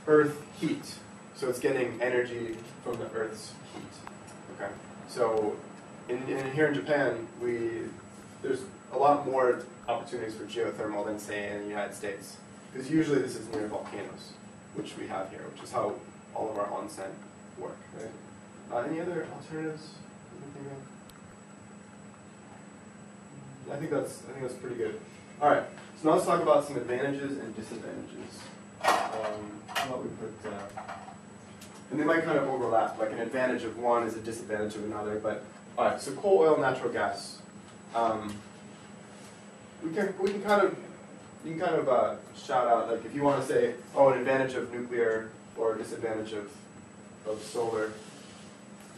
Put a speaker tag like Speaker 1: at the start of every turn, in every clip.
Speaker 1: Earth heat. So it's getting energy from the Earth's heat. Okay. So here in Japan, there's a lot more opportunities for geothermal than, say, in the United States. Because usually this is near volcanoes, which we have here, which is how all of our onsen work. Right? Any other alternatives you can think of? I think that's pretty good. All right. So now let's talk about some advantages and disadvantages. How about we put, and they might kind of overlap. Like an advantage of one is a disadvantage of another. But all right. So coal, oil, natural gas. You can kind of shout out, like, if you want to say, oh, an advantage of nuclear or a disadvantage of solar.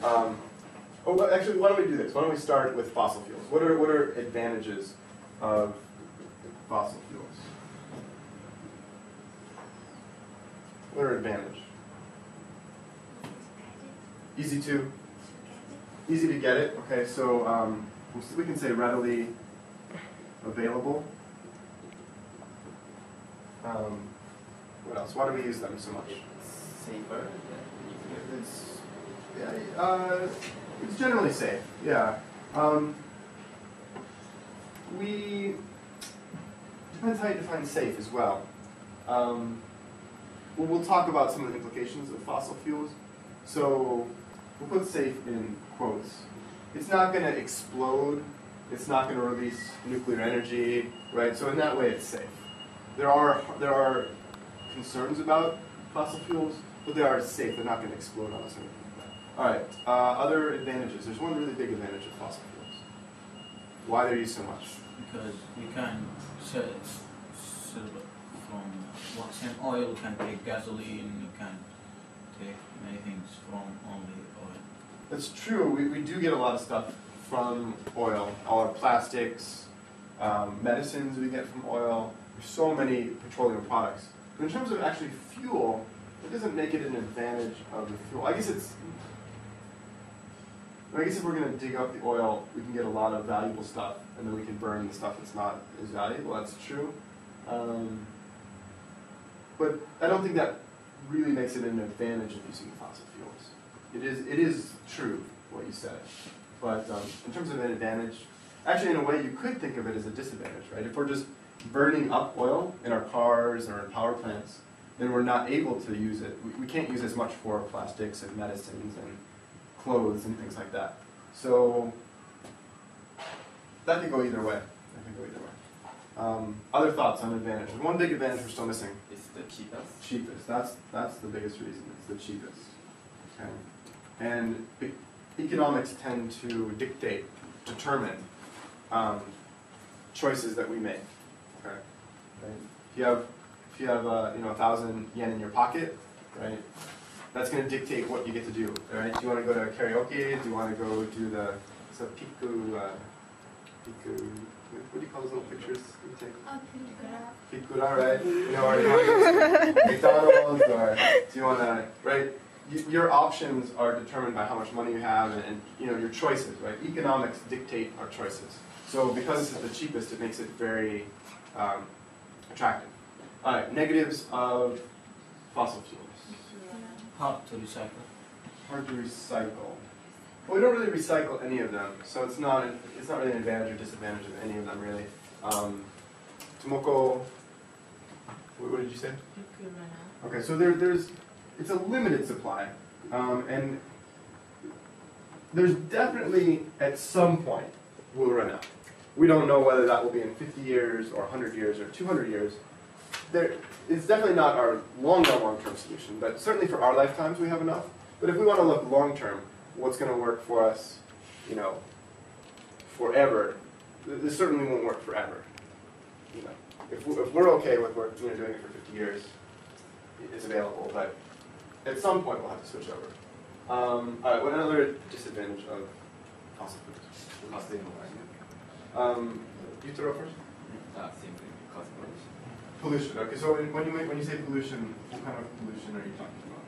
Speaker 1: Actually, why don't we do this? Why don't we start with fossil fuels? What are advantages of fossil fuels? What are advantage? Easy to get it. Okay, so we can say readily available. What else? Why do we use them so much?
Speaker 2: Safer.
Speaker 1: It's generally safe. Yeah. Depends how you define safe as well. We'll talk about some of the implications of fossil fuels. So we'll put safe in quotes. It's not going to explode. It's not going to release nuclear energy, right? So in that way, it's safe. There are concerns about fossil fuels, but they are safe. They're not going to explode on us or anything like that. All right. Other advantages. There's one really big advantage of fossil fuels. Why they're used so much?
Speaker 2: Because you can sell from same oil, you can take gasoline, you can take many things from only oil.
Speaker 1: That's true. We do get a lot of stuff from oil. All our plastics, medicines we get from oil. There's so many petroleum products. But in terms of actually fuel, it doesn't make it an advantage of the fuel. I guess if we're going to dig up the oil, we can get a lot of valuable stuff, and then we can burn the stuff that's not as valuable. That's true. But I don't think that really makes it an advantage of using fossil fuels. It is true what you said. But in terms of an advantage, actually in a way you could think of it as a disadvantage, right? If we're just burning up oil in our cars or in power plants, then we're not able to use it. We can't use as much for plastics and medicines and clothes and things like that. So that could go either way. Other thoughts on advantage? One big advantage we're still missing.
Speaker 2: It's the cheapest.
Speaker 1: Cheapest. That's the biggest reason. It's the cheapest. Okay. And economics tend to determine choices that we make. Okay. Right? If you have 1,000 yen in your pocket, right? That's going to dictate what you get to do. Right? Do you want to go to karaoke? Do you want to go do the piku? What do you call those little pictures you take? Pikura, right? Or do you want to go to McDonald's, or do you want to, right? Your options are determined by how much money you have and your choices, right? Economics dictate our choices. So because this is the cheapest, it makes it very attractive. All right, negatives of fossil fuels.
Speaker 2: Hard to recycle.
Speaker 1: Hard to recycle. Well, we don't really recycle any of them, so it's not really an advantage or disadvantage of any of them, really. Tomoko, what did you say? Okay, so it's a limited supply, and there's definitely, at some point, we'll run out. We don't know whether that will be in 50 years, or 100 years, or 200 years. It's definitely not our long-term solution, but certainly for our lifetimes we have enough. But if we want to look long-term, what's going to work for us, forever, this certainly won't work forever. If we're okay with doing it for 50 years, it's available, but at some point we'll have to switch over. All right, what another disadvantage of fossil fuels?
Speaker 3: Cost saving.
Speaker 1: You throw it first?
Speaker 3: Same thing, cost pollution.
Speaker 1: Pollution. Okay, so when you say pollution, what kind of pollution are you talking about?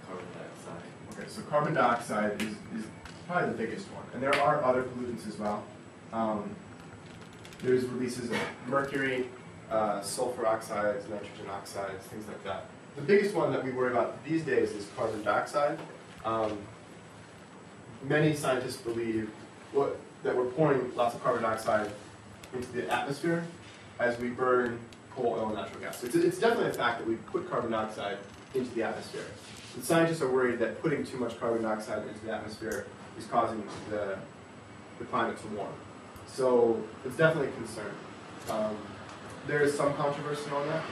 Speaker 3: Carbon dioxide.
Speaker 1: Okay, so carbon dioxide is probably the biggest one, and there are other pollutants as well. There's releases of mercury, sulfur oxides, nitrogen oxides, things like that. The biggest one that we worry about these days is carbon dioxide. Many scientists believe that we're pouring lots of carbon dioxide into the atmosphere as we burn coal, oil, and natural gas. So it's definitely a fact that we put carbon dioxide into the atmosphere. The scientists are worried that putting too much carbon dioxide into the atmosphere is causing the climate to warm. So it's definitely a concern. There is some controversy on that.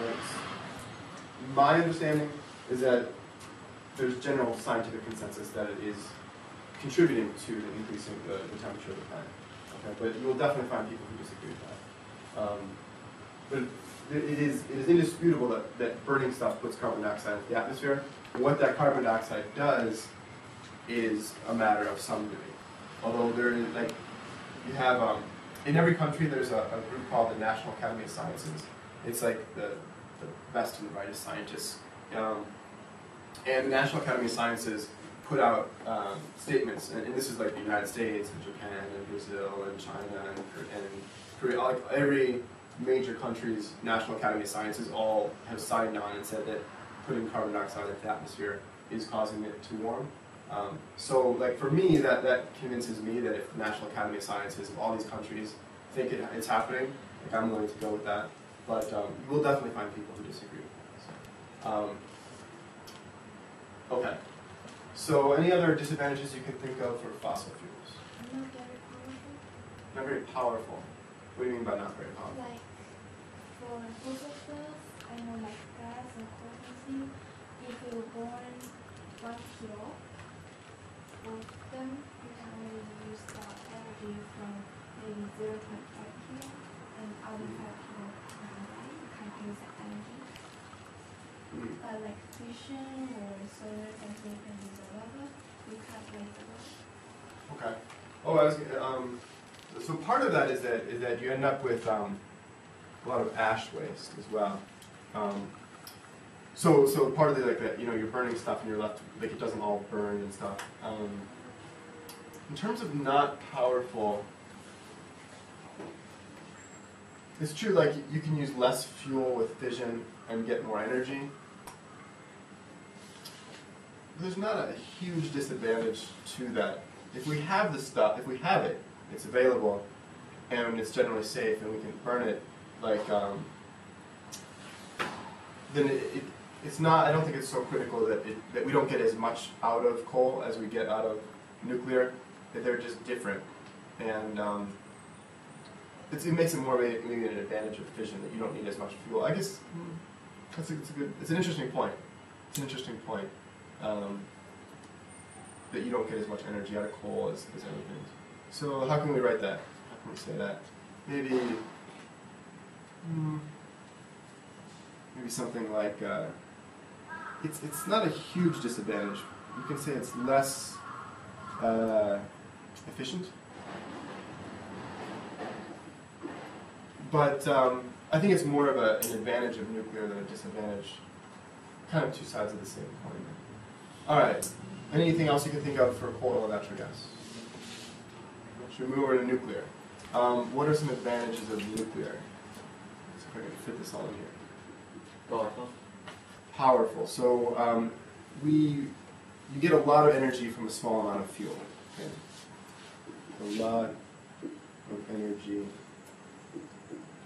Speaker 1: My understanding is that there's general scientific consensus that it is contributing to the increasing the temperature of the planet. Okay, but you will definitely find people who disagree with that. But it is indisputable that burning stuff puts carbon dioxide into the atmosphere. And what that carbon dioxide does is a matter of some debate. Although there is, like, you have, in every country there's a group called the National Academy of Sciences. It's like the best and the brightest scientists. And the National Academy of Sciences put out statements, and this is like the United States and Japan and Brazil and China and Korea, like every major country's National Academy of Sciences all have signed on and said that putting carbon dioxide into the atmosphere is causing it to warm. So like for me, that convinces me that if the National Academy of Sciences of all these countries think it's happening, like I'm willing to go with that. But we'll definitely find people who disagree with that. Okay. So any other disadvantages you can think of for fossil fuels?
Speaker 4: Not very powerful.
Speaker 1: Not very powerful. What do you mean by not very powerful?
Speaker 4: Like for fossil fuels, I know like gas and coal and things, if you burn 1 kilo of them, you can only use the energy from maybe 0.5 kilo, and other 5 kilo you can't use that energy. But like fusion or solar something you can use a lava, you can't raise the lava.
Speaker 1: Okay. Oh, I was so part of that is that you end up with a lot of ash waste as well. So part of the like that, you're burning stuff and you're left like it doesn't all burn and stuff. In terms of not powerful, it's true. Like you can use less fuel with fission and get more energy. There's not a huge disadvantage to that. If we have the stuff, if we have it, it's available, and it's generally safe, and we can burn it, like, then it's not. I don't think it's so critical that we don't get as much out of coal as we get out of nuclear. That they're just different, and it makes it more maybe an advantage of fission that you don't need as much fuel. I guess it's an interesting point. It's an interesting point. That you don't get as much energy out of coal as other things. So how can we write that? How can we say that? Maybe something like it's not a huge disadvantage. You can say it's less efficient, but I think it's more of an advantage of nuclear than a disadvantage. Kind of two sides of the same coin. All right. Anything else you can think of for coal or natural gas? Should we move over to nuclear? What are some advantages of nuclear? Let's see if I can fit this all in here.
Speaker 3: Powerful.
Speaker 1: Powerful. So you get a lot of energy from a small amount of fuel. Okay? A lot of energy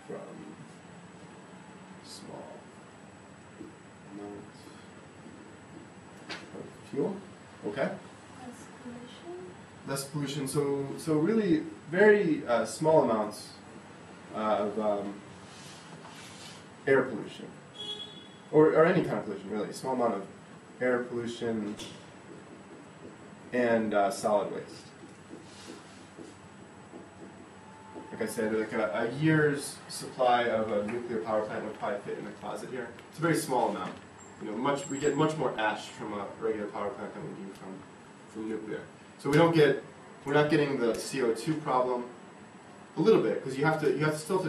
Speaker 1: from small amount of fuel. Okay.
Speaker 4: Less pollution.
Speaker 1: Less pollution. So really very small amounts of air pollution, or any kind of pollution really. Small amount of air pollution and solid waste. Like I said, like a year's supply of a nuclear power plant would probably fit in the closet here. It's a very small amount. We get much more ash from a regular power plant than we do from nuclear. So we're not getting the CO2 problem. A little bit, because you have to still